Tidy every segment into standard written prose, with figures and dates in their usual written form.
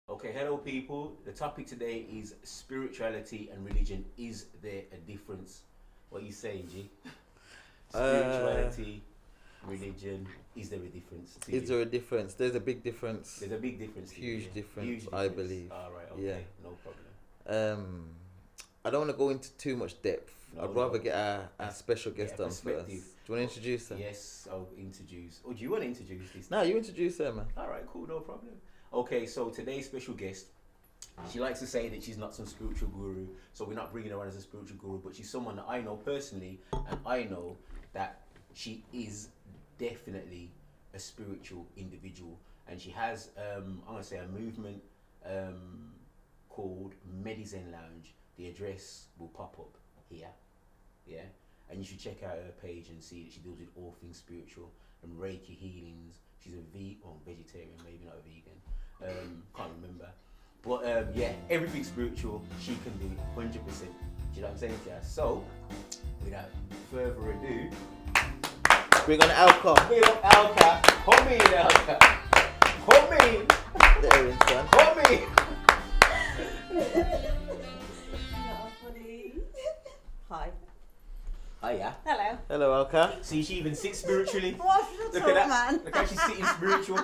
Okay, hello people. The topic today is spirituality and religion. Is there a difference? What are you saying, G? Spirituality, religion. Is there a difference? Is there a difference? There's a big difference. There's a big difference. Huge difference, I believe. All right. Okay. Yeah. No problem. I don't want to go into too much depth. I'd rather get our special guest on first. Do you want to introduce her? Yes, I'll introduce. Oh, do you want to introduce this? No, you introduce her, man. All right, cool, no problem. Okay, so today's special guest, she likes to say that she's not some spiritual guru, so we're not bringing her on as a spiritual guru, but she's someone that I know personally, and I know that she is definitely a spiritual individual, and she has, I'm going to say, a movement called Medizen Lounge. The address will pop up here, yeah, and you should check out her page and see that she deals with all things spiritual and Reiki healings. She's a vegetarian, maybe not a vegan, can't remember, but yeah, everything spiritual she can do 100%. Do you know what I'm saying to her? So without further ado, bring on Alka. big up Alka. Come in, Alka. Come in. The Aaron son. Come in. Hi. Oh yeah. Hello. Hello, Alka. See, she even sits spiritually. What's the Look at that. man? Look how she's sitting spiritual.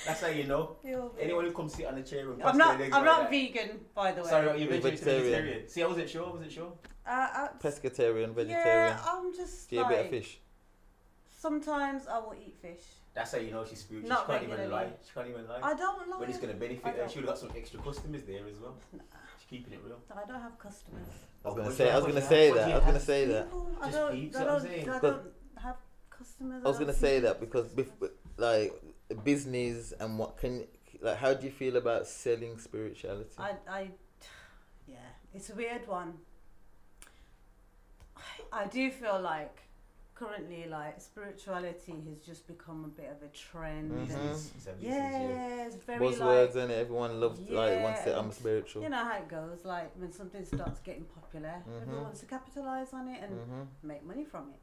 That's how you know. You're Anyone who comes sit on a chair and I'm cross their legs not like that. vegan, by the way. Sorry, you're You're vegetarian. See, I wasn't sure. Pescatarian, vegetarian. Yeah, I'm just Do you eat a bit of like, fish? sometimes I will eat fish. That's how you know she's spiritual. Not She can't even regularly. lie. She can't even lie. I don't lie. But it's going to benefit I her. don't. She would have got some extra customers there as well. Nah, She's keeping it real. I don't have customers. I was What gonna do you have? say What do that. you I was gonna have? say that. People, I Just don't, peeps, I what I'm don't, saying. I But- don't have customers. I was gonna say that because like business and what can like how do you feel about selling spirituality? Yeah, it's a weird one. I do feel like currently, like, spirituality has just become a bit of a trend. Mhm. And yeah, it's very Buzzwords, like, and everyone loves like wants to say I'm spiritual. you know how it goes. Like when something starts getting popular, everyone wants to capitalize on it and make money from it.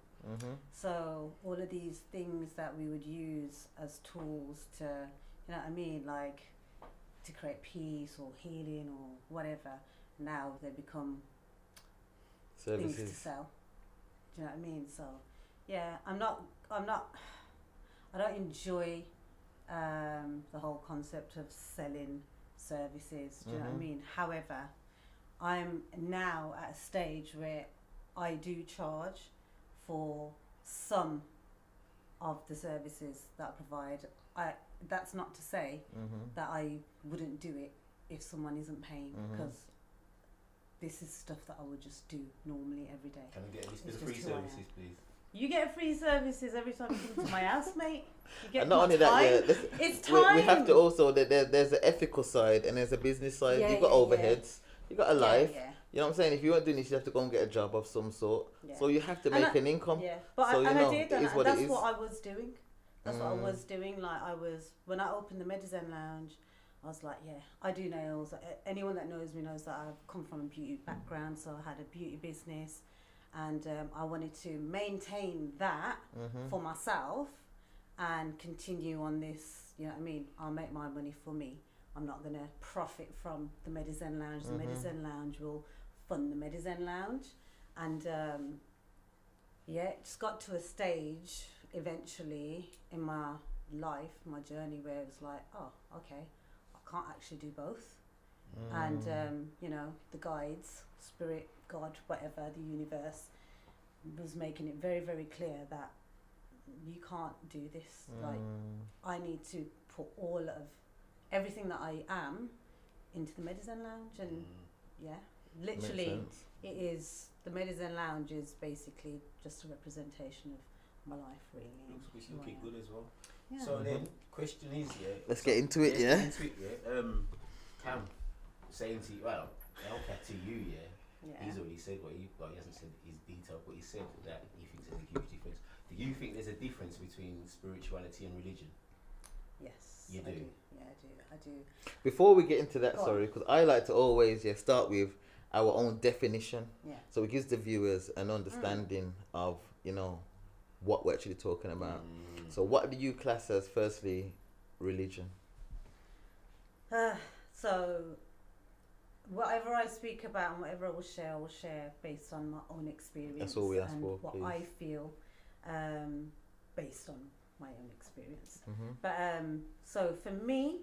So all of these things that we would use as tools to, you know what I mean, like to create peace or healing or whatever, now they become things to Services. sell. Do you know what I mean? So yeah, I don't enjoy the whole concept of selling services. Do you know what I mean? However, I'm now at a stage where I do charge for some of the services that I provide. That's not to say that I wouldn't do it if someone isn't paying, because this is stuff that I would just do normally every day. Can I get a list of It's free just who I am. services, please? You get free services every time you come to my house, mate. You get And not my only time. that, yeah, It's time. we have to also there's an ethical side and there's a business side. Yeah, You've got yeah, overheads. You got a life. Yeah, You know what I'm saying? If you weren't doing this, you have to go and get a job of some sort. yeah. So you have to And make an income. Yeah, but So, I, you and know, I did, it and is what it that's is. what I was doing. That's what I was doing. Like when I opened the Medizen Lounge, I was like, yeah, I do nails. Anyone that knows me knows that I've come from a beauty background, so I had a beauty business, and I wanted to maintain that for myself and continue on this. You know what I mean? I'll make my money for me. I'm not gonna profit from the Medizen Lounge. The Medizen Lounge will fund the Medizen Lounge, and yeah, it just got to a stage eventually in my life, my journey, where it was like, oh, okay, I can't actually do both. And you know, the guides, spirit, God, whatever, the universe was making it very, very clear that you can't do this. Like, I need to put all of everything that I am into the Medizen Lounge, and yeah, literally, it is, the Medizen Lounge is basically just a representation of my life, really. It's looking good as well. Yeah. So then, question is, yeah. Let's get into it, yeah. Let's get into it, yeah. Cam, saying to you, well, okay, to you, yeah. Yeah. He's already said what he hasn't said his detail, but he said that he thinks there's a huge difference. Do you think there's a difference between spirituality and religion? Yes. You I do? Yeah, I do. Before we get into that, Go on. sorry, because I like to always start with our own definition, Yeah. so it gives the viewers an understanding of what we're actually talking about. So what do you class as, firstly, religion? So whatever I speak about and whatever I will share based on my own experience. That's all we ask and for, what please. I feel based on my own experience. But so for me,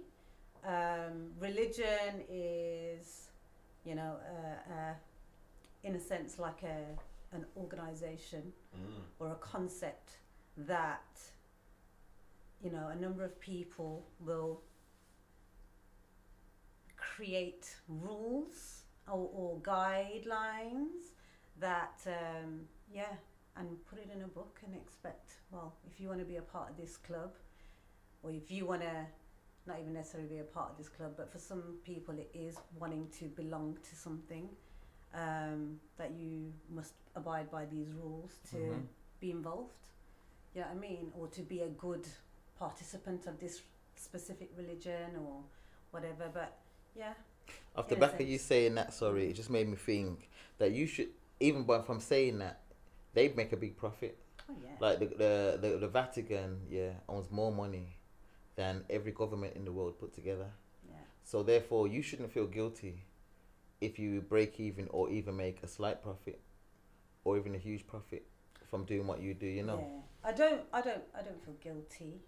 religion is, you know, in a sense like an organization or a concept that, you know, a number of people will create rules or guidelines that and put it in a book and expect, well, if you want to be a part of this club, or if you want to not even necessarily be a part of this club, but for some people it is wanting to belong to something, that you must abide by these rules to be involved, you know what I mean, or to be a good participant of this specific religion or whatever. But yeah, Off the back of you saying that, sorry, it just made me think that you should, even from saying that, they make a big profit. oh yeah, Like the Vatican, owns more money than every government in the world put together. yeah, So therefore, you shouldn't feel guilty if you break even or even make a slight profit or even a huge profit from doing what you do. You know. yeah. I don't feel guilty,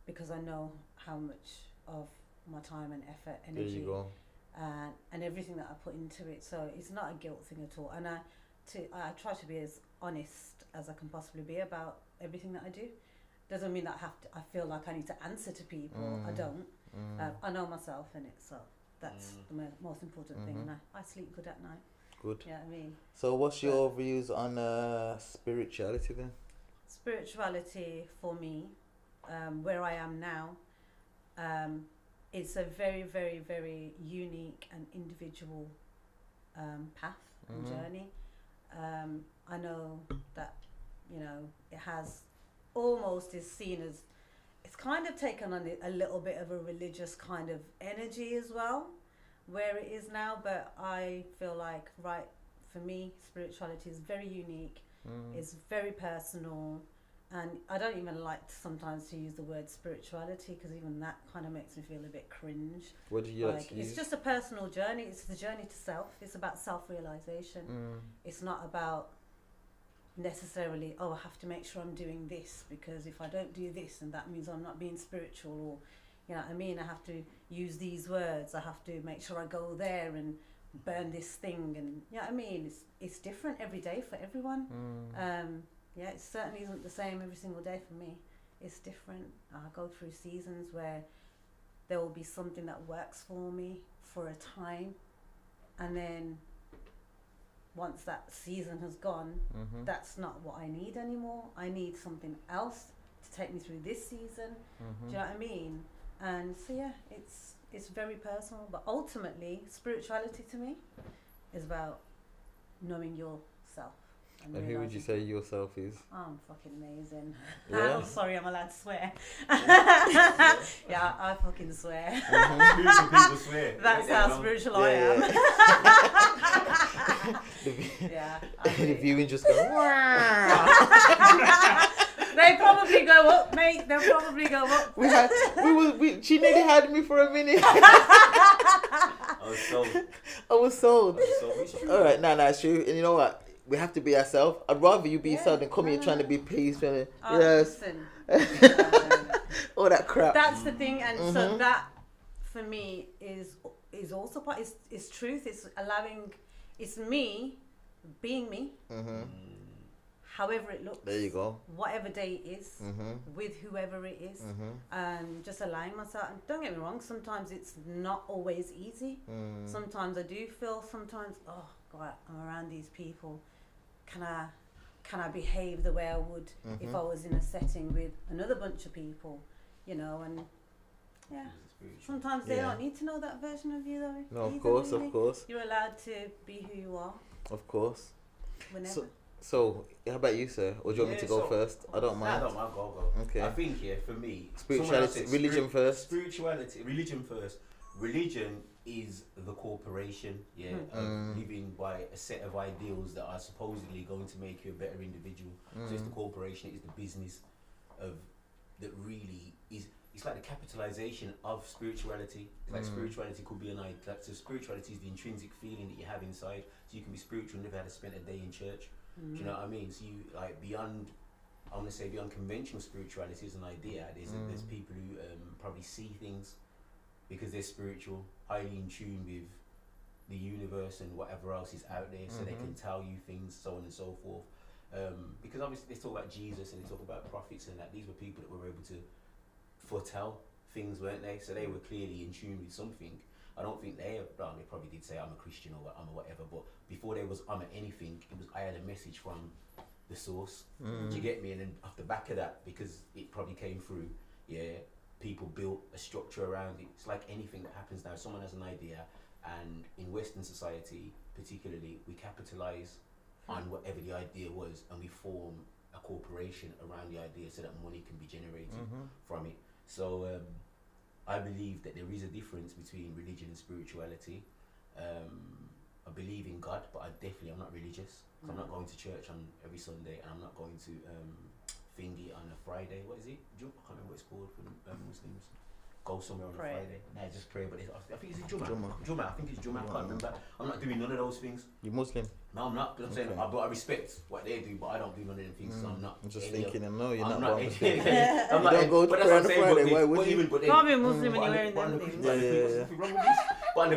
because I know how much of my time and effort, There energy, you go. and everything that I put into it. So it's not a guilt thing at all. And I try to be as honest as I can possibly be about everything that I do. Doesn't mean that I feel like I need to answer to people. I don't. I know myself in it, so that's the most important thing. And I sleep good at night. Good. Yeah, I mean. So what's your views on spirituality then? Spirituality for me, where I am now, it's a very, very, very unique and individual path and journey. I know that, you know, it has almost is seen as, it's kind of taken on a little bit of a religious kind of energy as well, where it is now. But I feel like, right, for me, spirituality is very unique. It's very personal. And I don't even like sometimes to use the word spirituality, because even that kind of makes me feel a bit cringe. What do you like to It's use? just a personal journey. It's the journey to self. It's about self-realization. It's not about necessarily, oh, I have to make sure I'm doing this, because if I don't do this, then that means I'm not being spiritual, or, you know what I mean, I have to use these words, I have to make sure I go there and burn this thing, and you know what I mean, it's different every day for everyone. Yeah, it certainly isn't the same every single day for me. It's different. I go through seasons where there will be something that works for me for a time, and then once that season has gone, that's not what I need anymore. I need something else to take me through this season. Do you know what I mean? And so yeah, it's very personal, but ultimately spirituality to me is about knowing yourself. And who would you say yourself is? I'm fucking amazing. Yeah. I'm sorry, I'm allowed to swear. Yeah, I fucking swear. People swear. That's how spiritual I am. Yeah. The viewing just go. They probably go up, mate. They'll probably go up. She nearly had me for a minute. I was sold. It's true. All right, it's true. And you know what? We have to be ourselves. I'd rather you be yourself than come here trying to be pleased. Yes. Listen. All that crap. That's the thing, and so that for me is also part. It's truth. It's allowing. It's me being me. However it looks. There you go. Whatever day it is, with whoever it is, and just allowing myself. And don't get me wrong. Sometimes it's not always easy. Sometimes I do feel. Sometimes, oh God, I'm around these people. Can I behave the way I would if I was in a setting with another bunch of people, you know? And yeah, sometimes they don't need to know that version of you, though. No, of course. You're allowed to be who you are. Of course. Whenever. So how about you, sir? Or do you want me to go first? I don't mind. I don't mind. Go. Okay. I think for me, Spirituality, religion first. Spirituality, religion first. Religion is the corporation, of living by a set of ideals that are supposedly going to make you a better individual. So it's the corporation, it's the business of that really is. It's like the capitalization of spirituality. It's like spirituality could be an idea. Like, so spirituality is the intrinsic feeling that you have inside. So you can be spiritual and never had to spend a day in church. Do you know what I mean? So you like beyond. I want to say beyond conventional spirituality is an idea. There's people who probably see things because they're spiritual, highly in tune with the universe and whatever else is out there, so they can tell you things, so on and so forth. Because obviously they talk about Jesus and they talk about prophets and that. These were people that were able to foretell things, weren't they? So they were clearly in tune with something. I don't think they probably did say I'm a Christian or I'm a whatever, but before there was I'm a anything, it was I had a message from the source. Do you get me? And then off the back of that, because it probably came through, people built a structure around it. It's like anything that happens now. Someone has an idea, and in Western society particularly, we capitalize on whatever the idea was, and we form a corporation around the idea so that money can be generated from it. So I believe that there is a difference between religion and spirituality. I believe in God, but I'm not religious. So I'm not going to church on every Sunday, and I'm not going to thingy on a Friday. What is it? I can't remember what it's called for the Muslims. Go somewhere on a Friday. Nah, just pray. But I think it's Jummah. I think it's Jummah. I can't remember. I'm not doing none of those things. You Muslim? No, I'm not. But I'm saying, I respect what they do, but I don't do none of them things. So I'm not. I'm just thinking, no, you're I'm not. You don't go to prayer on a Friday. Why would you? Can't be a Muslim when you're wearing them things. But on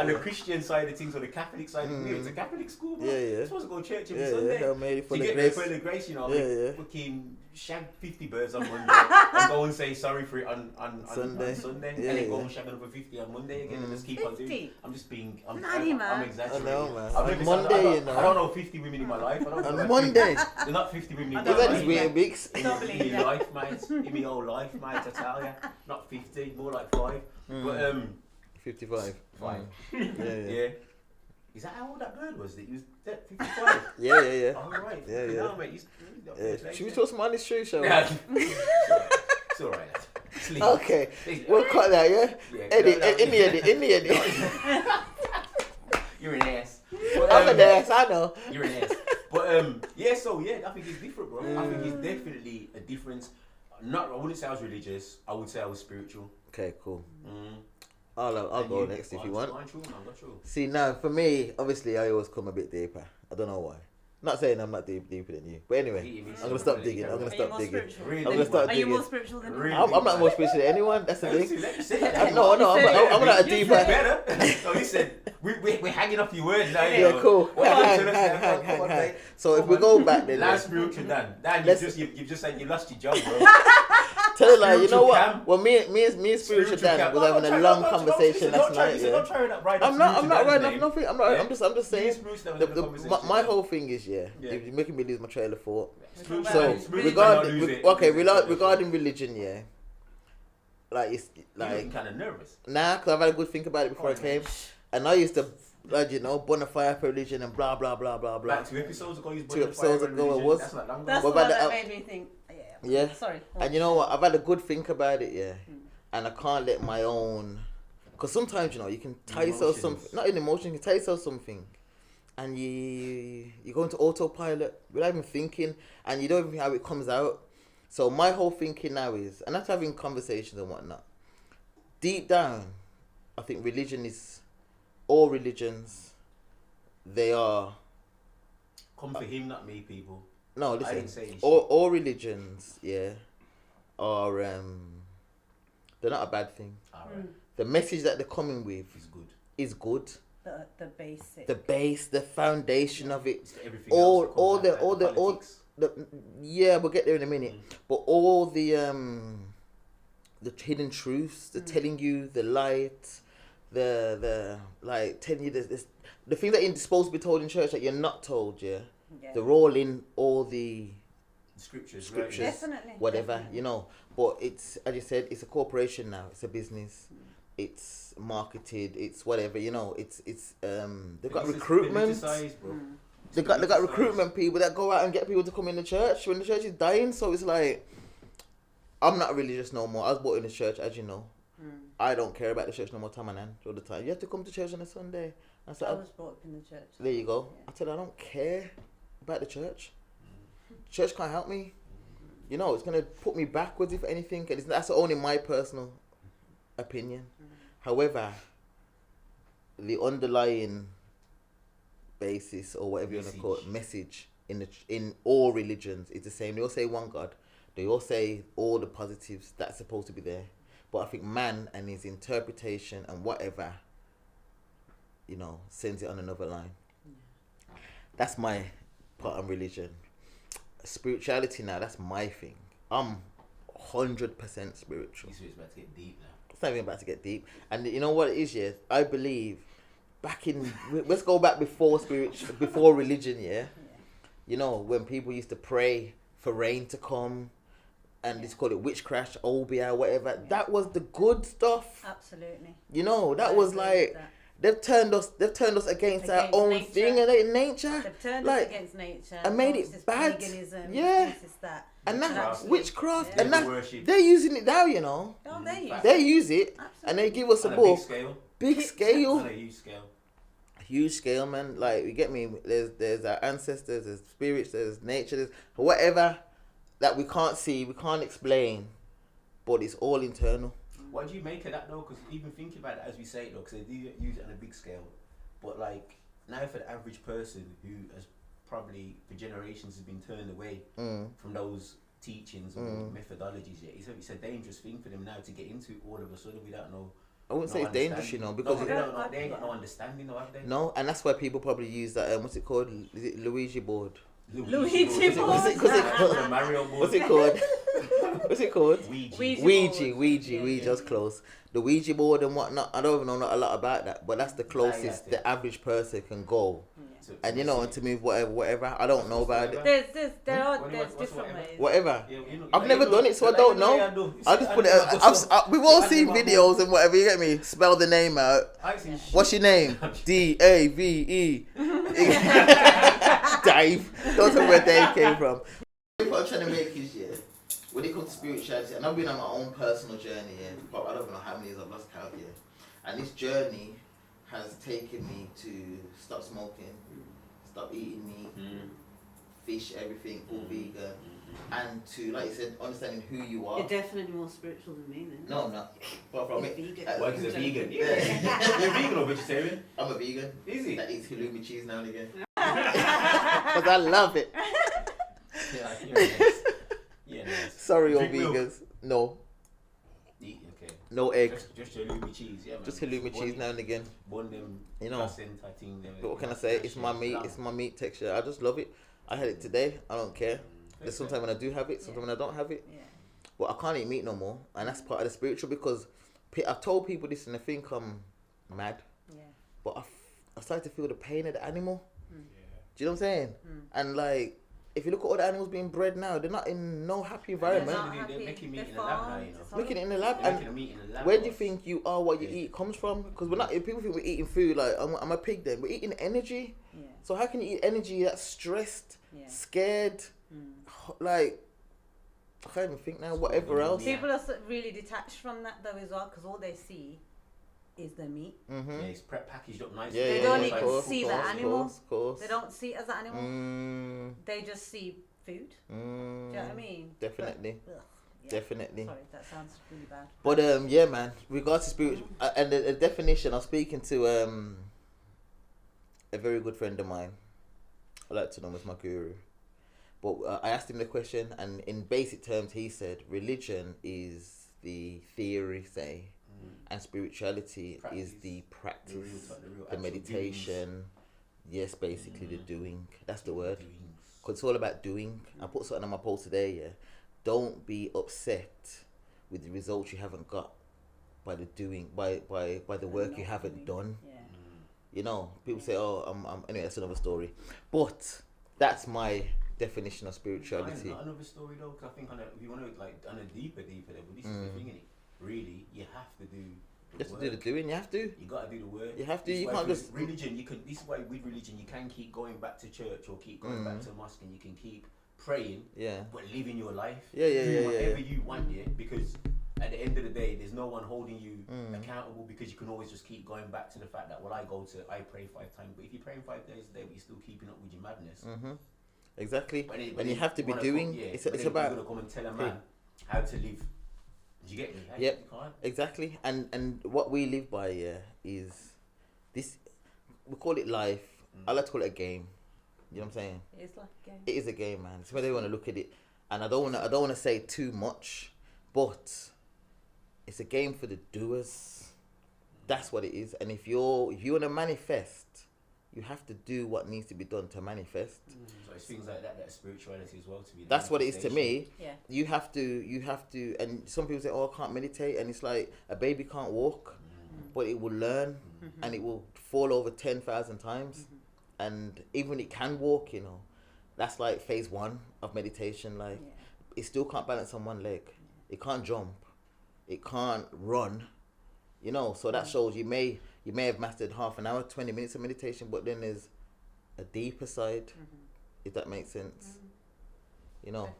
the Christian side of things, or the Catholic side of things, it's a Catholic school, bro. You're supposed to go to church every Sunday. Yeah, made it for you the get grace. there for the grace, you know. Fucking shag 50 birds on Monday and go and say sorry for it on Sunday. And then go and shag another 50 on Monday again and just keep on doing. I'm just being. I'm exaggerating. I know, man. On Monday, you know. I don't know 50 women in my life. On Monday. They're not 50 women in my Is that life. his weird mix? In my life, mate. In my whole life, mate. I tell ya. Not 50, more like 5. But 55. 5. Yeah. Is that how old that bird was? That he was 55. Yeah. All right. Yeah. No, mate. Should we talk some on this show? It's all right. Sleep. Okay. We'll cut that. Yeah. In the edit. You're an ass. I'm an ass. I know. You're an ass. But I think it's different, bro. I think it's definitely a difference. I wouldn't say I was religious. I would say I was spiritual. Okay, cool. I'll go next if you want. Go true. See, now for me, obviously, I always come a bit deeper. I don't know why. Not saying I'm not deeper than you, but anyway, I'm gonna stop digging. I'm gonna stop digging. Are you more spiritual than me? I'm not more spiritual than anyone. That's the thing. No, I'm not a deeper. Better. So listen, we're hanging off your words now. Yeah, cool. Hang. So if we go back then, last spiritual Dan, you've just said you lost your job, bro. Tell her, like, you know what? Well, me and Spiritual Dan was having a long conversation last night. I'm not riding off nothing. I'm just saying. My whole thing is, you're making me lose my trail of thought. So regarding religion, like it's like you're kind of nervous. Nah, because I've had a good think about it before I came, and I used to. Bonafide for religion and blah blah blah blah blah. Like 2 episodes ago, it was. That's the one that made me think. Yeah. Sorry. And you know what? I've had a good think about it, and I can't let my own. Because sometimes you can tell yourself something, not in emotion, you can tell yourself something, and you go into autopilot without even thinking, and you don't even know how it comes out. So my whole thinking now is, and after having conversations and whatnot, deep down, I think all religions, they are. Come for him, not me, people. No, listen. All religions, are they're not a bad thing. Alright. The message that they're coming with is good. The basic. The base, the foundation of it. Everything All the we'll get there in a minute. But all the hidden truths, the telling you the light, the like telling you the thing that you're supposed to be told in church that you're not told, they're all in all the scriptures, right? Definitely, whatever, But it's, as you said, it's a corporation now. It's a business. It's marketed. It's whatever, It's they've got recruitment. They got recruitment people that go out and get people to come in the church when the church is dying. So it's like, I'm not religious no more. I was brought in the church, as you know. I don't care about the church no more time and all the time. You have to come to church on a Sunday. I said, I was brought up in the church. there you go. Yeah. I said, I don't care about the church. Church can't help me. You know, it's going to put me backwards if anything. And that's only my personal opinion. However, the underlying basis or whatever you want to call it, message in all religions is the same. They all say one God. They all say all the positives that's supposed to be there. But I think man and his interpretation and whatever, you know, sends it on another line. That's my part on religion. Spirituality now, that's my thing. I'm 100% spiritual. It's about to get deep now. It's not even about to get deep. And you know what it is, yeah? I believe back in, let's go back before religion, yeah? You know, when people used to pray for rain to come, and it's called it witchcraft, obia, whatever. That was the good stuff. Absolutely. You know, that was like, they've turned us against our own nature. thing and nature. They've turned like, us against nature. and made This it is bad. Paganism. Yeah. This is that. And that's Absolutely. witchcraft. Yeah. And that, they're using it now, you know. Oh, they use They use it. Absolutely. And they give us a On a book. big scale. Big scale. On a huge scale. Huge scale, man. Like, you get me? There's our ancestors, there's spirits, there's nature, there's whatever that we can't see, we can't explain, but it's all internal. What do you make of that though? Because even thinking about it as we say it though, because they do use it on a big scale, but like now for the average person who has probably for generations has been turned away from those teachings or methodologies, it's a dangerous thing for them now to get into all of a sudden without no. I wouldn't say it's dangerous, you know, because they ain't got no understanding, though, have they? no, and that's why people probably use that. What's it called? Is it Luigi board? Luigi board. What's it called? Mario board. What's it called? What's it called? Ouija. Ouija, that's close. The Ouija board and whatnot. I don't even know a lot about that, but that's the closest the average person can go. And you know, and to move whatever. I don't know about it. There's different ways. Whatever. Yeah, I've never done it, so I don't know. I just put it. We've all seen videos and whatever. You get me? Spell the name out. What's your name? Dave. Dave. Don't tell me where Dave came from. What I'm trying to make is, yeah, when it comes to spirituality, and I've been on my own personal journey, yeah, but I don't know how many years I've lost count, yeah. And this journey has taken me to stop smoking, stop eating meat, fish, everything, all vegan, and to, like you said, understanding who you are. You're definitely more spiritual than me, then. No, I'm not. Far from it. Vegan. Why is a vegan? Yeah. You're vegan or vegetarian? I'm a vegan. Easy. That eats halloumi cheese now and again. Because I love it. Yeah, nice. Sorry, all Drink milk. vegans. No. Okay. No eggs. Just halloumi cheese, yeah, man. Just halloumi cheese now and again. One them, You know. placenta thing, them, But what can I say? It's my meat. It's my meat texture. I just love it. I had it today. I don't care. There's sometimes when I do have it, sometimes when I don't have it. Yeah. But I can't eat meat no more, and that's part of the spiritual because I've told people this and they think I'm mad. Yeah. But I started to feel the pain of the animal. Yeah. Do you know what I'm saying? And like, if you look at all the animals being bred now, they're not in no happy environment. They're making meat in the lab now, you know. Making it in the lab. They're And making meat in the lab. where do you think you are? What you eat comes from? Because we're not. People think we're eating food like I'm a pig. Then we're eating energy. Yeah. So how can you eat energy that's stressed, scared, like I can't even think now. Whatever else. People are really detached from that though as well, because all they see is the meat. Yeah, it's packaged up nicely. Yeah, They don't even see the animal. Of course. They don't see it as an animal. They just see food. Do you know what I mean? Definitely. But, yeah. Definitely. Sorry, that sounds really bad. But yeah, man. Regards to spirit and the definition, I was speaking to a very good friend of mine. I like to know him as my guru. But I asked him the question, and in basic terms, he said religion is the theory, say, and spirituality is the practice, the meditation. Yes, basically the doing. That's the word. Because it's all about doing. I put something on my post today, yeah. Don't be upset with the results you haven't got by the doing, by the work you haven't done. Yeah. You know, people say, "Oh, I'm." Anyway, that's another story. But that's my definition of spirituality. Not another story though, because I think if you want to like on a deeper level, this is the thing, innit? Really, you have to do. You have to do the doing. You have to. You gotta do the work. You have to. This You why can't with just religion. You can. This is why with religion you can keep going back to church or keep going back to mosque, and you can keep praying. Yeah. But living your life. Yeah. Doing whatever you want, yeah. Because at the end of the day, there's no one holding you accountable, because you can always just keep going back to the fact that, well, I pray 5 times, but if you're praying 5 days a day, but you're still keeping up with your madness. Exactly. And you have to be doing. It's about. You're gonna come and tell a man how to live. Do you get me? Yep. Exactly. And what we live by is this. We call it life. I like to call it a game. You know what I'm saying? It's like a game. It is a game, man. It's where they want to look at it, and I don't want to say too much, but it's a game for the doers. That's what it is. And if you want to manifest, you have to do what needs to be done to manifest. So it's things like that spirituality as well to be. That's what it is to me. Yeah. You have to, and some people say, "Oh, I can't meditate," and it's like a baby can't walk, but it will learn, and it will fall over 10,000 times. And even when it can walk, you know, that's like phase 1 of meditation. Like, it still can't balance on one leg. It can't jump. It can't run. You know, so that shows you may have mastered half an hour, 20 minutes of meditation, but then there's a deeper side, if that makes sense. You know,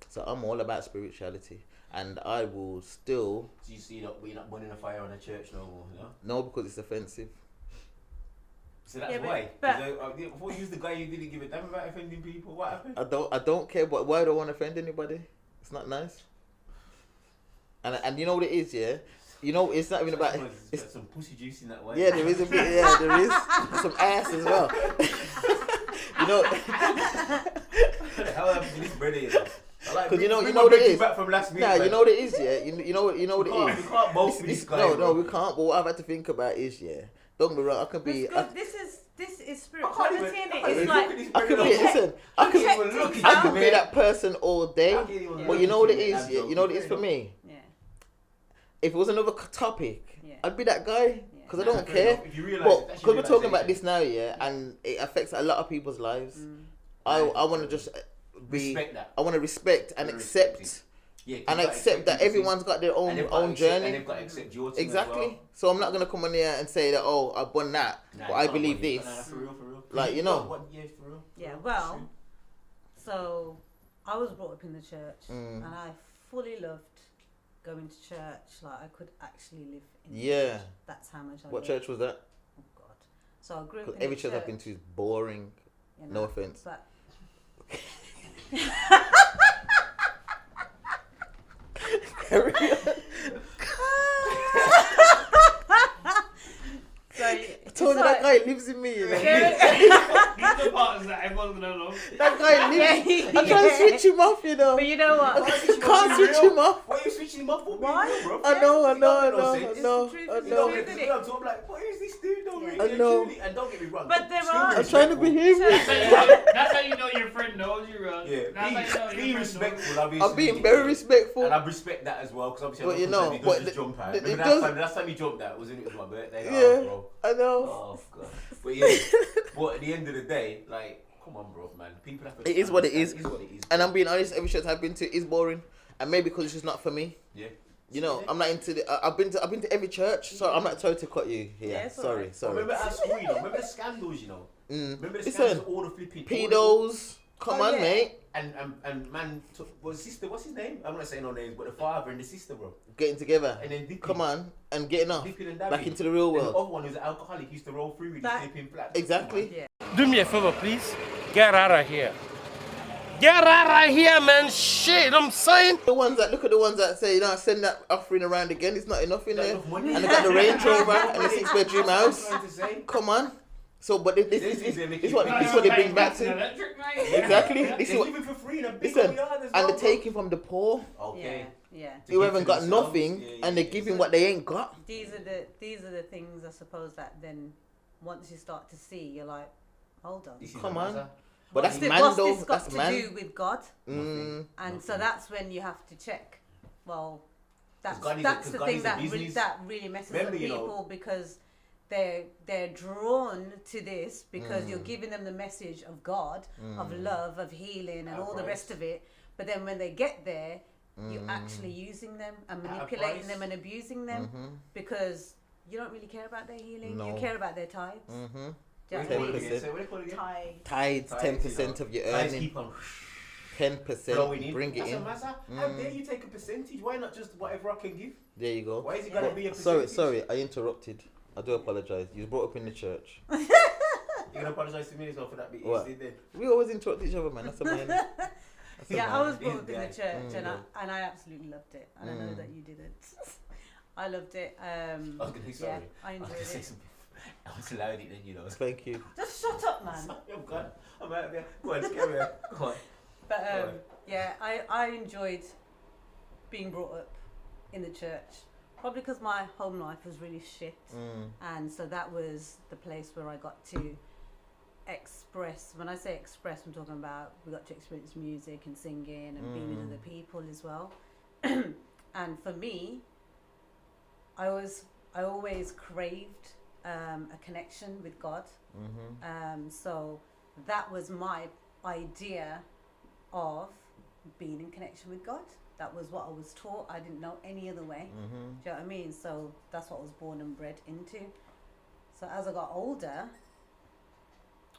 so I'm all about spirituality, and I will still. So you see, we're not burning a fire on a church no more, you know? No, because it's offensive. So that's why. Before you used the guy, you didn't give a damn about offending people. What happened? I don't care, but why do I want to offend anybody? It's not nice. And you know what it is, yeah? You know, it's not even about. It's some pussy juice in that way. Yeah, there is a bit. Yeah, there is some ass as well. You know. How happened to this brother? Because you know what it is. Back from last week, nah, you know what it is, yeah. You know what it is. We can't both with this guy. No, we can't. But what I've had to think about is, yeah. Don't get me wrong. I can be. This is spirituality, in it. It's like I can be. Listen, I can be that person all day. But you know what it is. Yeah, you know what it is for me. Yeah. If it was another topic, I'd be that guy. Because I don't fair care. enough. If you realise But that's because your we're talking about realisation. this now, yeah, and it affects a lot of people's lives. I want to just be. Respect that. I want to respect and accept. Yeah, And accept that everyone's got their own journey. And they've got to accept your thing Exactly. as well. So I'm not gonna come on here and say that, oh, I've done that, Nah, but I you can't believe believe- this. Nah, for real. Like, you know. Yeah, for real. Yeah, well, so I was brought up in the church, and I fully loved going to church. Like, I could actually live in church. That's how much I What loved. church was that? Oh God! So I grew up Because in every a church I've been to is boring. you know, No offense. But so I told you that guy lives in me, you know. These are the parts that everyone's gonna know. That guy lives. I'm trying to switch him off, you know. But you know what? Can't switch him off. Why are you switching him up for? Why? Bro? I know. It's the truth, I it's know. the truth, isn't it? I'm like, what is this dude doing? Yeah. I know. And don't get me wrong. But there still are- I'm trying to be him. That's how you know your friend knows you, Ron. Yeah, That's how you know be your friend respectful. Obviously. I'm being very respectful. And I respect that as well, because obviously, But I you know, he does but just jump out. it Remember does- last time he jumped out was my birthday. Yeah, Oh, bro. I know. Oh God. But yeah, but at the end of the day, like, come on, bro, man. People have to. It is what it is. It is what it is. And I'm being honest, every church I've been to is boring, and maybe because it's just not for me. Yeah. You know, I'm not into the. I've been to every church, so I'm not trying to cut you here. Yeah, it's sorry, alright. sorry. Remember at school, you know. Remember the scandals, you know. Remember the Listen, scandals, all the flipping pedos. Come on, yeah. mate. And man took was sister. What's his name? I'm not saying no names, but the father and the sister, bro. Getting together. And then dipping. Come on, and getting off. Dipping and Back dabbing. into the real And the world. other one who's an alcoholic used to roll through with his That- flipping flat. Exactly. Yeah. Do me a favor, please. Get out of here. Get out of here, man. Shit, I'm saying. Look at the ones that say, you know, send that offering around again. It's not enough in Not there. enough money. And they got the Range Rover and the 6-bedroom house. Trying to say. Come on. So, but this This is is what they bring back to. Electric, mate. Exactly. This They is what. give it for free in a big Listen, old yard as and well, they're bro. taking from the poor Okay. Yeah. who give haven't to got themselves. nothing, Yeah, and they're yeah. giving what they ain't got. These are the things I suppose that then once you start to see, you're like, hold on. This is Come a on. matter. But that's What's man what's though. this got That's to man. do with God? Nothing. So that's when you have to check. Well, that's God is a- that's 'cause the God thing is a that business. really messes Remember, up you know- people because they're drawn to this because you're giving them the message of God, of love, of healing, and all the price. rest of it. But then when they get there, you're actually using them and At a manipulating price. them and abusing them because you don't really care about their healing. No. You care about their tithes. What Do you do know you what I call it mean? again? Say, what do you call it again? Tithe. Tides, Tides, 10% you know. of your Tides earning. keep on. 10%, bring it That's in. a matter. How dare you take a percentage? Why not just whatever I can give? There you go. Why is it gotta be a percentage? Sorry, I interrupted. I do apologize. You was brought up in the church. You're gonna apologize to me as well for that bit. What? You did. We always interrupt each other, man. That's a minor. Yeah, I was brought up in the This church, guy. and I absolutely loved it. And I know that you didn't. I loved it. I was gonna say sorry. Yeah, I I was enjoyed gonna say it. something. I was allowed it then, you know. Thank you. Just shut up, man. I'm gone. I'm out of here. Go on, carry on. Go on. But Right. yeah, I enjoyed being brought up in the church. Probably because my home life was really shit, and so that was the place where I got to express. When I say express, I'm talking about we got to experience music and singing and being with other people as well. And for me, I always craved a connection with God. So that was my idea of being in connection with God. That was what I was taught. I didn't know any other way. Do you know what I mean? So that's what I was born and bred into. So as I got older,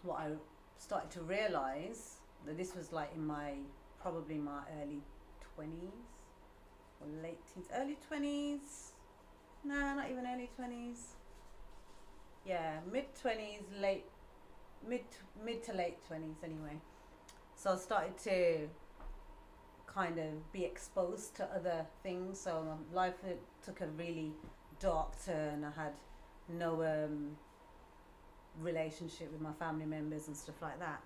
what I started to realize that this was like in probably my early 20s or late teens, early 20s. No, not even early 20s. Yeah, mid 20s, mid to late 20s anyway. So I started to kind of be exposed to other things. So my life took a really dark turn. I had no relationship with my family members and stuff like that.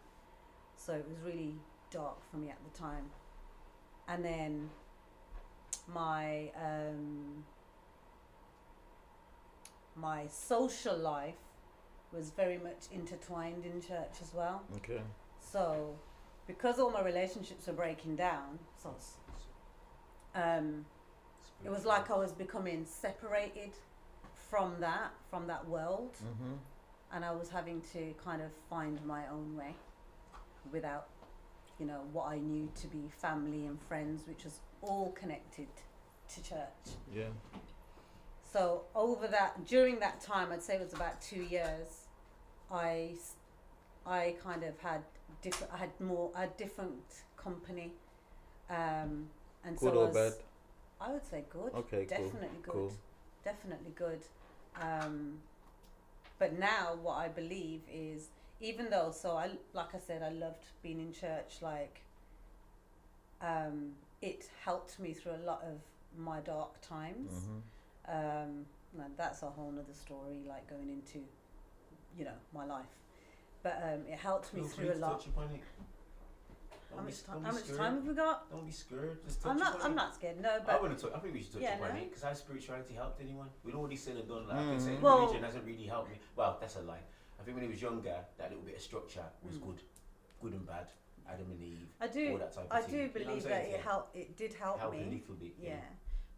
So it was really dark for me at the time. And then my my social life was very much intertwined in church as well. Okay. So because all my relationships were breaking down, so it was like I was becoming separated from that world, and I was having to kind of find my own way without, what I knew to be family and friends, which was all connected to church. Yeah. So during that time, I'd say it was about 2 years, I kind of had different company, and Good so or bad? I would say good. Okay, definitely good. Cool. Definitely good. But now what I believe is, even though, like I said, I loved being in church. Like, it helped me through a lot of my dark times. Now that's a whole nother story, like going into, my life. But it helped me through a lot. How much time have we got? Don't be scared. Just touch I'm upon it. not scared. No, but I think we should touch upon it, because has spirituality helped anyone? With all this said and done, like I've been saying, Well- religion hasn't really helped me. Well, that's a lie. I think when he was younger, that little bit of structure was good and bad. Adam and Eve, I do. all that type of I thing. do You know what I'm believe saying? that it helped. It did help Helped a me. little bit. Yeah.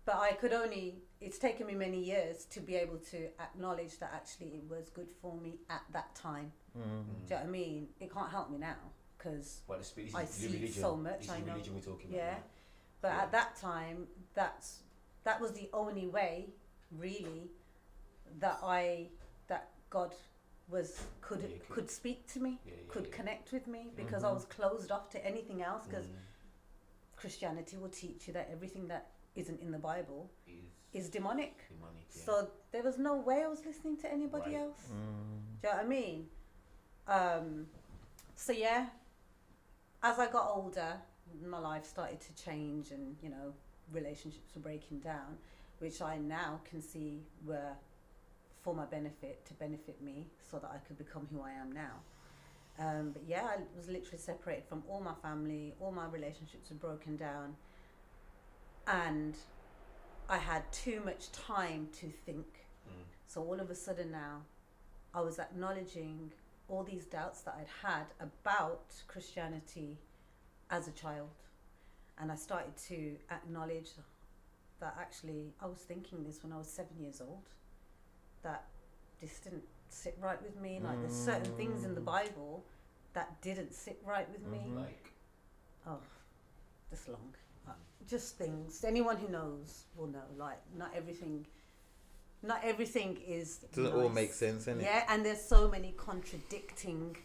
But I could only. It's taken me many years to be able to acknowledge that actually it was good for me at that time. Do you know what I mean? It can't help me now because Well, this I is see religion. so much. This I is know. religion we're talking about. Yeah. now. But Yeah. at that time, that was the only way, really, that God could speak to me, could connect with me, because I was closed off to anything else. Because Christianity will teach you that everything that isn't in the Bible is demonic. Yeah. So there was no way I was listening to anybody Right. else. Do you know what I mean? So yeah, as I got older, my life started to change, and relationships were breaking down, which I now can see were for my benefit, to benefit me, so that I could become who I am now. But yeah, I was literally separated from all my family. All my relationships were broken down, and I had too much time to think. So all of a sudden now, I was acknowledging all these doubts that I'd had about Christianity as a child. And I started to acknowledge that actually I was thinking this when I was 7 years old, that this didn't sit right with me. Like, there's certain things in the Bible that didn't sit right with me. Like, This long. Just things. Anyone who knows will know. Like, not everything is Doesn't all make sense, innit? Yeah, and there's so many contradicting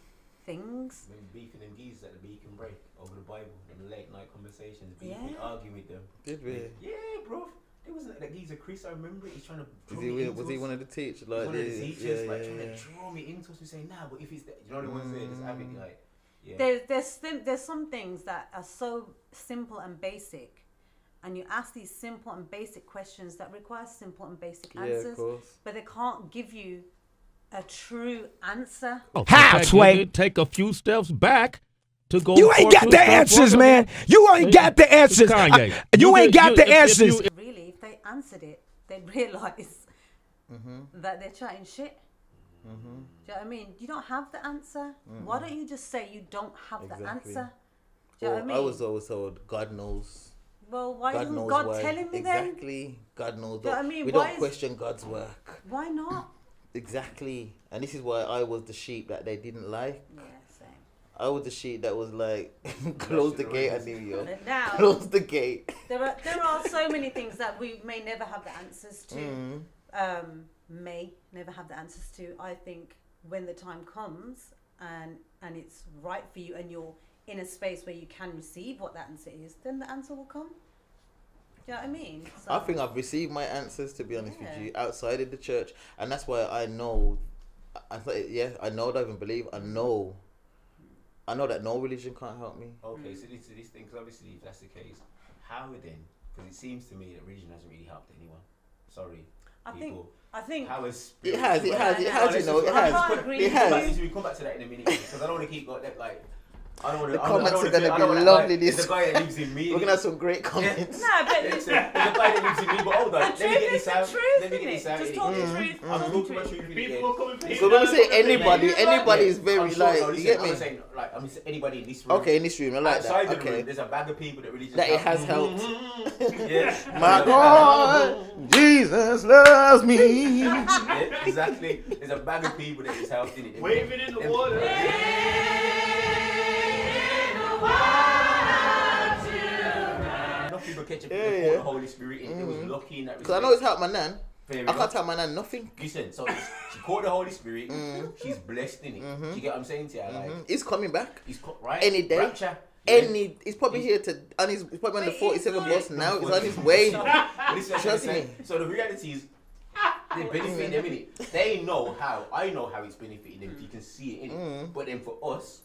things. Remember beefing them geezers at the beacon break over the Bible and the late night conversations, beefing, Yeah. arguing with them. Did we? Yeah, bro. It wasn't that geezer Chris. I remember it. He's trying to. Was he one of the teachers? Like one of the teachers, yeah, like yeah, trying yeah. to draw me into us and say, nah, but if it's that, you know what I want to say? Just having like, yeah. There's some things that are so simple and basic, and you ask these simple and basic questions that require simple and basic answers, of course. but they can't give you a true answer. How, Sway? Take a few steps back to go. You ain't got the answers, man. You ain't got the answers. Kanye. You ain't got the answers. Really, if they answered it, they'd realise that they're chatting shit. Do you know what I mean? You don't have the answer. Why don't you just say you don't have the answer? Do you know what I mean? I was always told, God knows. Well, why God isn't knows God why. telling me then? Exactly. God knows. Do you know what I mean? We Why don't is- question God's work. Why not? Exactly. And this is why I was the sheep that they didn't like. Yeah, same. I was the sheep that was like, close the gate, I knew you. But now Close the gate. there are so many things that we may never have the answers to. May never have the answers to. I think when the time comes and it's right for you and you're in a space where you can receive what that answer is, then the answer will come. Do you know what I mean? So, I think I've received my answers, to be honest Yeah. with you, outside of the church. And that's why I know, I know that I even believe, I know that no religion can't help me. Okay, so this thing, because obviously if that's the case, how then? Because it seems to me that religion hasn't really helped anyone. Sorry, people. I think How is It has, you know, it I has. can't agree It with has. We come back to that in a minute because I don't want to keep going that like. I don't want to. The comments are gonna be lovely this The guy that lives in me. We're gonna have some great comments. no, but There's a guy that lives in me, but hold on. Let me get this out. Let me get this out. Just talk the truth. I'm Talk talking the about truth. truth. People are coming for you. So when we say anybody, Yeah. anybody is very I'm sure, like, no, you listen, get me? I'm saying, like, I'm saying anybody in this room. Okay, in this room, I like Outside that. the room, Okay. there's a bag of people that really just That it has helped. helped. Yeah. My God, Jesus loves me. Yeah, exactly. There's a bag of people that is helped in it. Waving in the water. Enough people catch up Yeah, with yeah. the Holy Spirit and it was lucky in that Because I know it's helped my nan. Fair I enough. can't tell my nan nothing. Listen, so she caught the Holy Spirit. She's blessed in it. Do you get what I'm saying to you? Like, He's coming back. he's right. Any day. Rapture. He's probably here to, and he's probably on the Wait, 47 he's bus now. He's on his way. But this is what I'm Trust saying. me. So the reality is, they benefit them in it. They know how. I know how it's benefited them. If you can see it in it. But then for us,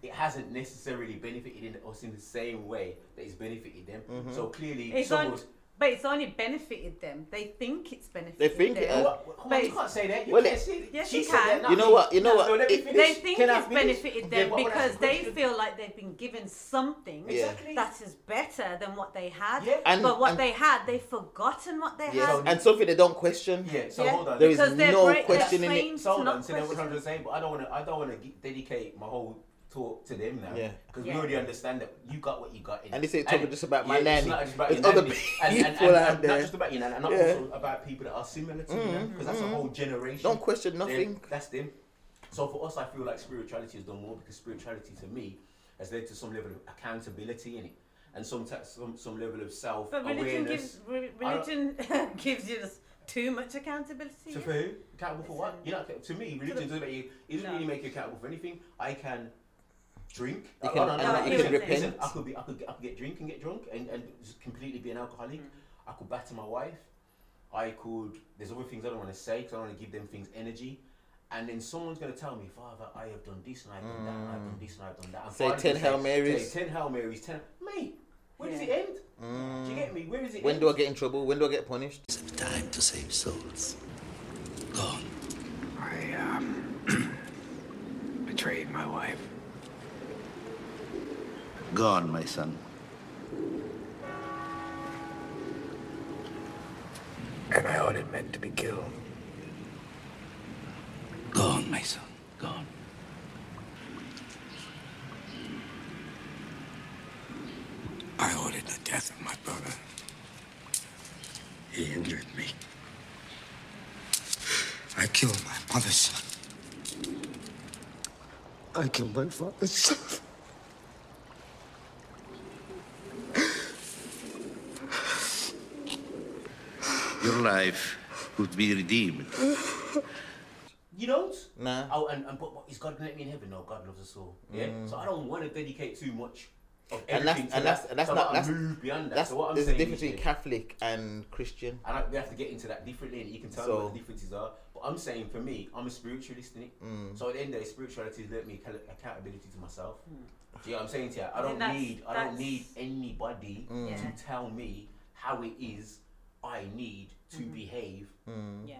it hasn't necessarily benefited us in the same way that it's benefited them. So clearly, But it's only benefited them. They think it's benefited They think it them. has. Hold on, you can't say that. You Well, can't say it. Yes, She you said can. that, not You know me. what? You know what? No, let me It- finish. They think Can I it's finish? benefited Yeah, them but I wanna because ask a they question. feel like they've been given something Yeah. that is better than what they had. Yeah. And- but what and- they had, they've forgotten what they Yes. had. And something they don't question. Yeah, so Yeah. hold on. There is Because they're no great- they're questioning it. trained So hold to on, not so then what I'm question. trying to say, but I don't want to dedicate my whole talk to them now. Yeah. Because Yeah. we already understand that you got what you got. And this ain't talking just about my It's nanny. not just about There's your other nanny. people out and there. not just about your nanny, and not Yeah. also about people that are similar to you, because that's a whole generation. Don't question nothing. That's them. So for us, I feel like spirituality has done more because spirituality to me has led to some level of accountability in it, and some level of self But religion awareness. gives you just too much accountability. So for who? Accountable for what? You know, to me, religion doesn't make you. It doesn't No. really make you accountable for anything. I can drink. You can- and you listen, can repent. listen, I could get drink and get drunk and just completely be an alcoholic. I could batter my wife. I could. There's other things I don't want to say because I don't want to give them things energy. And then someone's going to tell me, Father, I have done this and I've done that and I've done this and I've done that. And Say Father's 10 gonna Hail Marys. Say 10 Hail Marys. 10. Mate, where does Yeah. it end? Do you get me? Where does it When end? do I get in trouble? When do I get punished? Time to save souls. Gone. I betrayed my wife. Gone, my son. And I ordered men to be killed. Gone, my son. Gone. I ordered the death of my brother. He injured me. I killed my mother's son. I killed my father's son. Your life would be redeemed. You don't. Nah. Oh, but is God gonna let me in heaven? No, God loves us all. Yeah. So I don't want to dedicate too much of everything to that. So I gotta move beyond that. So what I'm there's saying a difference is, between Catholic and Christian. and we have to get into that differently, and you can tell me what the differences are. But I'm saying, for me, I'm a spiritualist, innit? So at the end of the day, spirituality has let me accountability to myself. Do you know what I'm saying to you? I don't need anybody to tell me how it is I need to behave.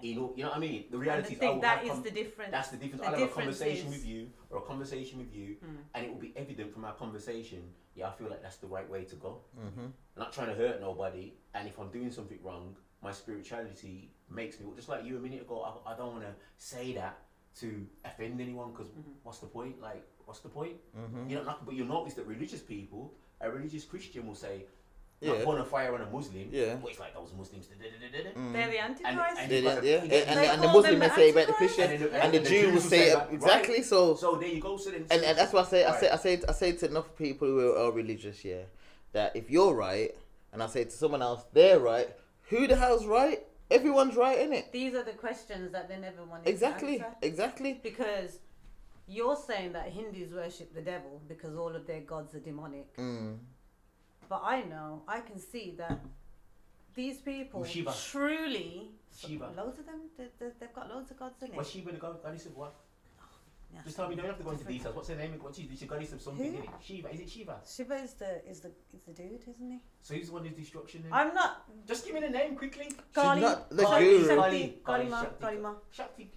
You know what I mean? The reality is, that is the difference. That's the difference. I'll have a conversation with you, and it will be evident from our conversation. Yeah, I feel like that's the right way to go. I'm not trying to hurt nobody, and if I'm doing something wrong, my spirituality makes me, just like you a minute ago, I don't want to say that to offend anyone, because what's the point? Like, what's the point? You know, but you'll notice that religious people, a religious Christian will say, not burn a fire on a Muslim, but it's like those Muslims, they're the Antichrist. And the Muslim may say about the Christian, and the Jew will say exactly. Right. So there you go. So then, and that's what I say to enough people who are religious, that if you're right, and I say to someone else they're right, who the hell's right? Everyone's right, innit? These are the questions that they never wanted to answer. Exactly. Because you're saying that Hindus worship the devil because all of their gods are demonic. But I can see that these people truly, loads of them, they've got loads of gods in it. What's Shiva the goddess of what? Just tell me, you don't have to go into details. What's her name? What's the goddess of something, isn't it? Shiva, is it Shiva? Shiva is the dude, isn't he? So he's the one who's destruction then? I'm not. Just give me the name quickly. She's not the guru. Galima. Shakti.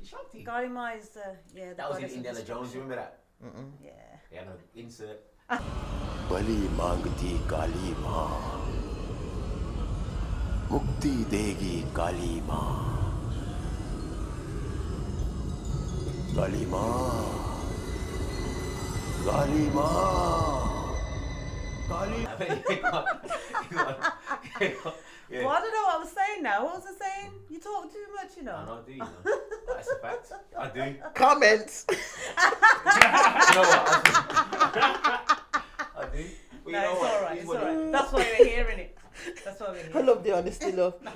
Galima is the that was in Indiana Jones, remember that? Yeah, no, insert. बलि मांगती काली माँ मुक्ति देगी काली माँ काली माँ काली माँ काली Well, I don't know what I was saying now. What was I saying? You talk too much, you know. I know, I do, you know. That's a fact. I do. Comments. You know what? I do. Well, No, it's alright. It's alright. That's why we're hearing it. That's why we're hearing I love the honesty, love. No.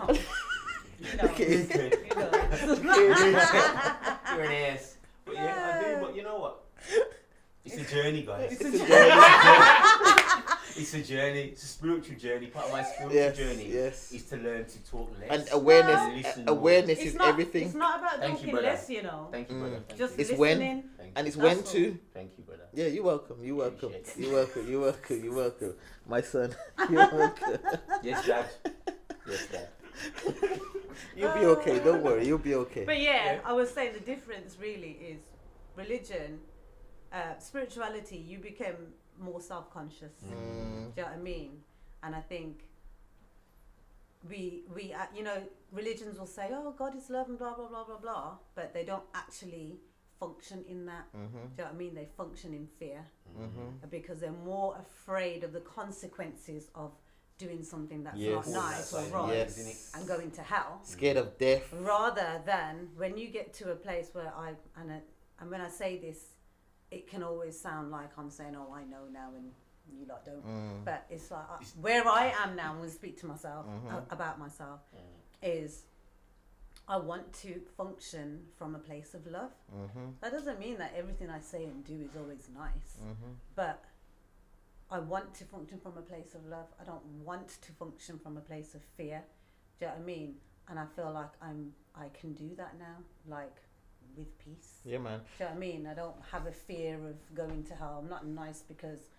You know. Okay. You know. You're an ass. But yeah, I do. But you know what? It's a journey, guys. It's a journey. It's a journey. It's a spiritual journey. Part of my spiritual journey is to learn to talk less. And awareness is everything. It's not about Thank talking you, brother. less, you know. Thank you, brother. Thank Just you. It's listening. And it's That's when all. to. Thank you, brother. Yeah, you're welcome. You're welcome. Appreciate it. You're welcome. You're welcome. You're welcome. My son. You're welcome. Yes, Dad. Yes, Dad. You'll be okay. Don't worry. You'll be okay. But yeah, I was saying the difference really is religion, spirituality. You become more self-conscious. Do you know what I mean? And I think we you know, religions will say, oh, God is love and blah blah blah blah blah, but they don't actually function in that. Do you know what I mean? They function in fear because they're more afraid of the consequences of doing something that's not nice or wrong and going to hell. Scared of death. Rather than when you get to a place where and when I say this, it can always sound like I'm saying, oh, I know now and you lot don't. But it's like where I am now, I'm going to speak to myself about myself, is I want to function from a place of love. That doesn't mean that everything I say and do is always nice, but I want to function from a place of love. I don't want to function from a place of fear. Do you know what I mean? And I feel like I can do that now, like with peace. Yeah, man. Do you know what I mean? I don't have a fear of going to hell. I'm not nice because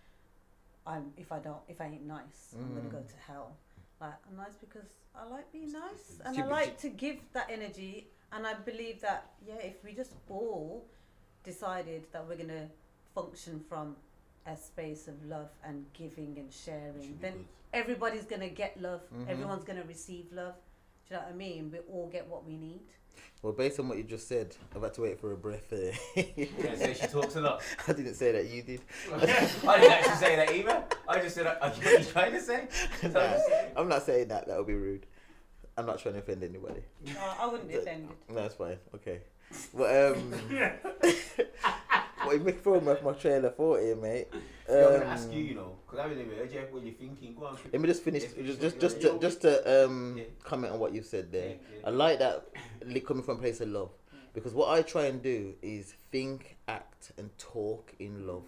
if I ain't nice, I'm gonna go to hell. Like, I'm nice because I like being nice and I like to give that energy. And I believe that if we just all decided that we're gonna function from a space of love and giving and sharing, then everybody's gonna get love. Everyone's gonna receive love. Do you know what I mean? We all get what we need. Well, based on what you just said, I've had to wait for a breath. You didn't say she talks a lot. I didn't say that, you did. I didn't actually say that either. I just said, what are you trying to say? Nah, I'm not saying that. That would be rude. I'm not trying to offend anybody. I wouldn't be offended. No, that's fine. Okay. Well, what you make fun of my trailer for here, mate. I'm going to ask you, you know, because I haven't even heard you what you're thinking. Go on. Let me just finish. Just to comment on what you said there. I like that coming from a place of love, Because what I try and do is think, act, and talk in love.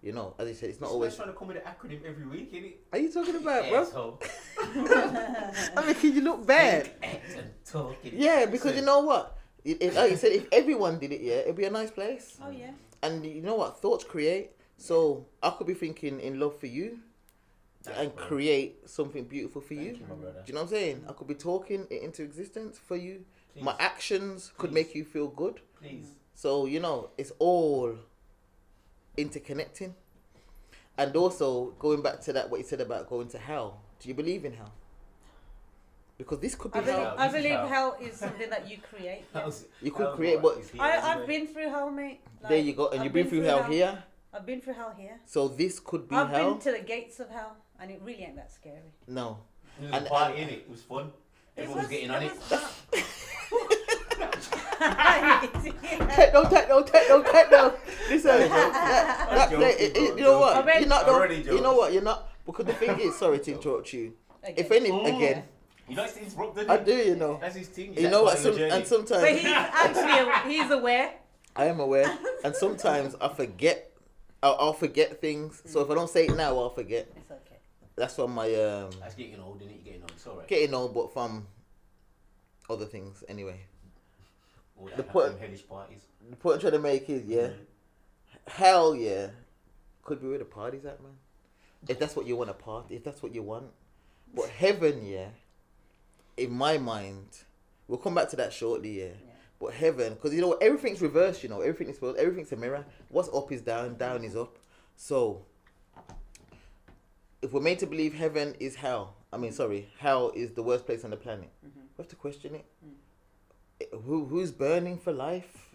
You know, as I said, it's not always trying to come with an acronym every week, innit? Are you talking about, bro? Asshole. I'm making you look bad. Think, act, and talk. Yeah, because you know what? Like you said, if everyone did it, yeah, it'd be a nice place. Oh yeah. And you know what? Thoughts create. So I could be thinking in love for you and create something beautiful for you. Thank you, my brother. Do you know what I'm saying? I could be talking it into existence for you. Please. My actions could make you feel good. Please. So, you know, it's all interconnecting. And also, going back to that, what you said about going to hell. Do you believe in hell? Because this could be hell. I believe hell is something that you create. Yeah. You could create, but I've been through hell, mate. Like, there you go. And you've been through hell here. I've been through hell here. So this could be I've hell. been to the gates of hell, and it really ain't that scary. No. It was a party, innit? It was fun. Everyone was getting on it. Techno. Listen, you know what? You're not. You know what? You're not. Because the thing is, sorry to interrupt you. If any, again. You like to interrupt, doesn't I do, you know. That's his thing. You know what? And sometimes. But he's aware. I am aware, and sometimes I forget. I'll forget things. So if I don't say it now, I'll forget. It's okay. That's why my That's getting old, isn't it? You're getting old. It's alright. getting old, but from other things anyway. All The that point- hellish parties. The point I'm trying to make is, yeah, hell, yeah, could be where the party's at, man. If that's what you want to party, if that's what you want. But heaven, yeah, in my mind, we'll come back to that shortly, yeah. But heaven, because you know everything's reversed, you know, everything's a mirror. What's up is down, down is up. So, if we're made to believe heaven is hell, hell is the worst place on the planet, we have to question it. Who's burning for life?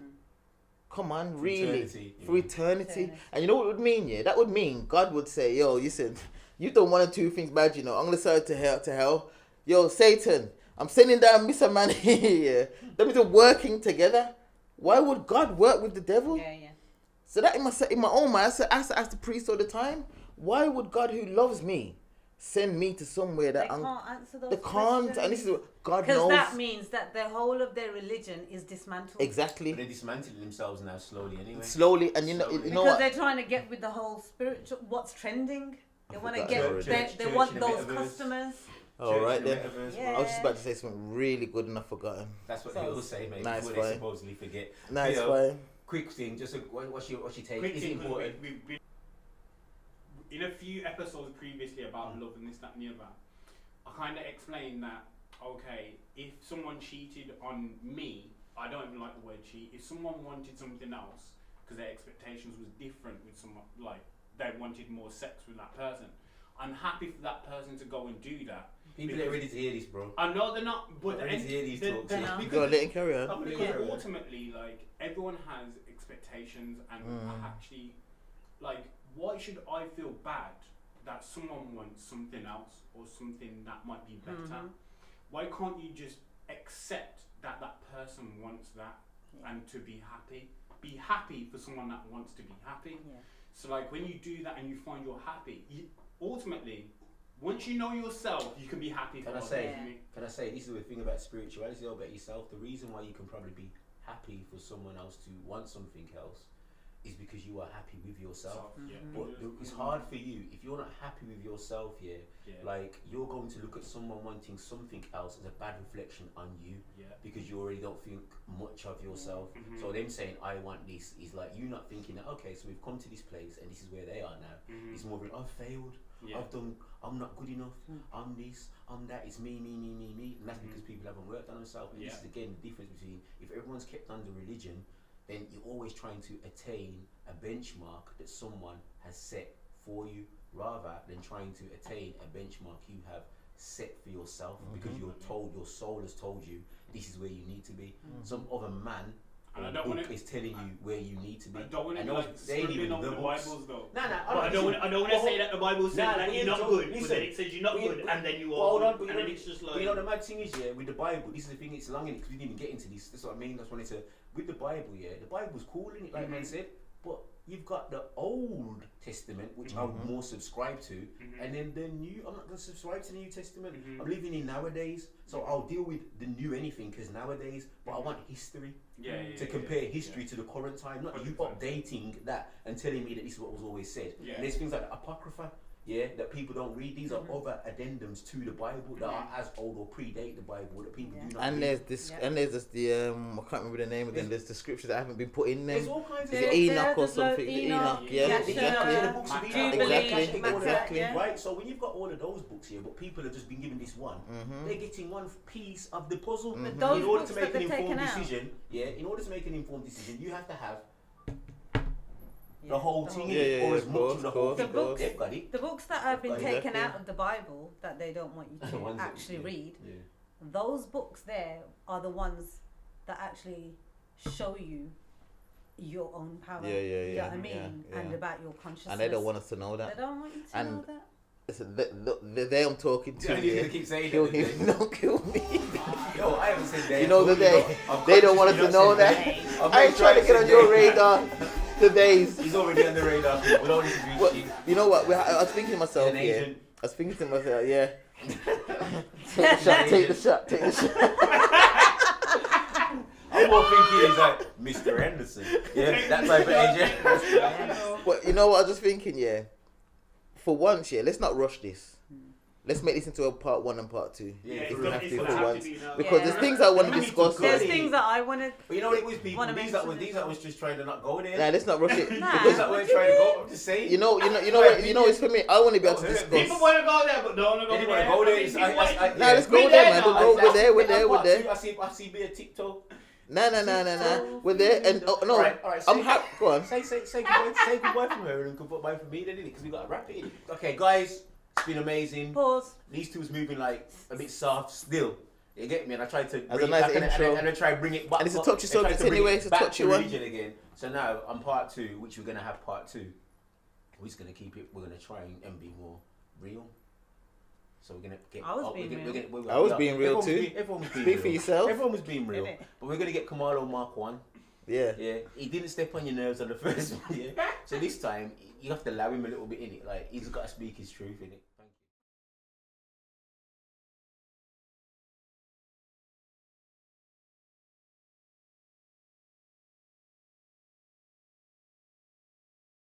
Come on, really? For eternity. And you know what it would mean, yeah? That would mean God would say, yo, listen, you've done one or two things bad, you know. I'm going to send it to hell. Yo, Satan, I'm sending down Mr. Man here. Them two working together. Why would God work with the devil? Yeah. So that in my own mind, I ask the priest all the time, why would God who loves me send me to somewhere that They can't answer those they can't, questions. and this is what God knows. Because that means that the whole of their religion is dismantled. Exactly. But they're dismantling themselves now slowly anyway. Slowly, and you know Because what? they're trying to get with the whole spiritual, what's trending. They want to forgot get, they want those customers. All right then. Yeah. I was just about to say something really good and I've forgotten. That's what he'll say, mate. Nice, before they fine. supposedly forget. Nice, Theo, fine. quick thing, just what's your take? Quick Is it thing, 'cause important? we've been in a few episodes previously about love and this, that, and the other. I kind of explained that, okay, if someone cheated on me, I don't even like the word cheat. If someone wanted something else, because their expectations was different with someone, like they wanted more sex with that person, I'm happy for that person to go and do that. People are ready to hear this, bro. I know they're not, but Ready to hear these talks. Yeah. Go on, let him carry on. Because ultimately, like, everyone has expectations, and I actually, like, why should I feel bad that someone wants something else or something that might be better? Why can't you just accept that that person wants that and to be happy? Be happy for someone that wants to be happy. Yeah. So, like, when you do that and you find you're happy, ultimately, once you know yourself, you can be happy for others. Can I say, this is the thing about spirituality, about yourself. The reason why you can probably be happy for someone else to want something else is because you are happy with yourself. But it's hard for you if you're not happy with yourself. Like, you're going to look at someone wanting something else as a bad reflection on you, because you already don't think much of yourself. So them saying I want this is like you not thinking that, okay, so we've come to this place and this is where they are now. It's more of I've failed, I'm not good enough, I'm this, I'm that, it's me, and that's because people haven't worked on themselves. And this is again the difference between, if everyone's kept under religion, then you're always trying to attain a benchmark that someone has set for you, rather than trying to attain a benchmark you have set for yourself, because you're told, your soul has told you this is where you need to be. Some other man and I don't want is telling you where you need to be. I don't want to be like scribbling on the Bibles though. I don't want to say that the Bible says that you're not good, but then it says you're not good, and then you are good, and then it's just like. But you know the mad thing is, with the Bible, this is the thing. It's long in it because we didn't even get into this. That's what I mean. That's what I wanted to. With the Bible, the Bible's cool, isn't it? Like man said, But you've got the Old Testament, which I would more subscribe to, and then the New. I'm not going to subscribe to the New Testament. I'm living in nowadays, so I'll deal with the new anything because nowadays. But I want history to compare history to the current time, not you updating that and telling me that this is what was always said. And there's things like the Apocrypha. Yeah, that people don't read. These are other addendums to the Bible that are as old or predate the Bible that people do not and read. there's this, and there's this, I can't remember the name again. There's the scriptures that haven't been put in them. There's all kinds of Is it Enoch or something? Enoch, Exactly. Right. So when you've got all of those books here, but people have just been given this one, they're getting one piece of the puzzle. But In those order books to that make an they're informed taken out. decision, in order to make an informed decision, you have to have the whole thing, or as much of the whole thing. They've got it. The books that have been Exactly. taken out of the Bible that they don't want you The to ones that- actually yeah, read, yeah. those books there are the ones that actually show you your own power. Yeah, yeah, You know yeah, what I mean? yeah. And about your consciousness. And they don't want us to know that. They don't want you to And know that. Listen, the they I'm talking to, Yeah, you're gonna keep saying kill that, him, didn't don't kill me. Yo, I haven't said that. You know the they don't want us to know that. I ain't trying to get on your radar. Today's. He's already on the radar. We don't need to reach What, you. you know what? I was thinking to myself, An agent. I was thinking to myself, take the shot. I'm more thinking he's like Mr. Anderson. Yeah, that type of agent. But you know what I was just thinking, for once, let's not rush this. Let's make this into a part 1 and part 2. Yeah, if it's we gonna- have it's to gonna for have to once. be now. Because there's things I want to We need to discuss. go There's there. things that I want to. But you know what it was, people? Wanna These mention that was just trying to not go there. Nah, let's not rush it. Nah. Because that we're trying to go. I'm just saying. You know, it's for me. I want to be able to discuss. People want to go there, but don't want to go They there. didn't want to go there. I think people want- Nah, let's go We're there, there man. now. We're there. I see be a TikTok. Nah. We're there, and no, Alright, I'm happy. Go on. Say goodbye from her and goodbye from me, then, innit? Because we got to wrap it. Okay, guys, it's been amazing. Pause. These two's moving like a bit soft still. You get me? And I tried to As bring a nice it back intro. and I try to bring it back. And it's a up. touchy I tried subject to bring anyway, it it's a back touchy to one. religion again. So now on part 2, which we're gonna have part 2. We're just gonna keep it. We're gonna try and be more real. So we're gonna get. I was being real. I was being real too. Everyone was being Speak real. for yourself. Everyone was being real. Innit? But we're gonna get Kamalo Mark 1. Yeah. Yeah, he didn't step on your nerves on the first one. Yeah. So this time you have to allow him a little bit in it. Like he's got to speak his truth in it.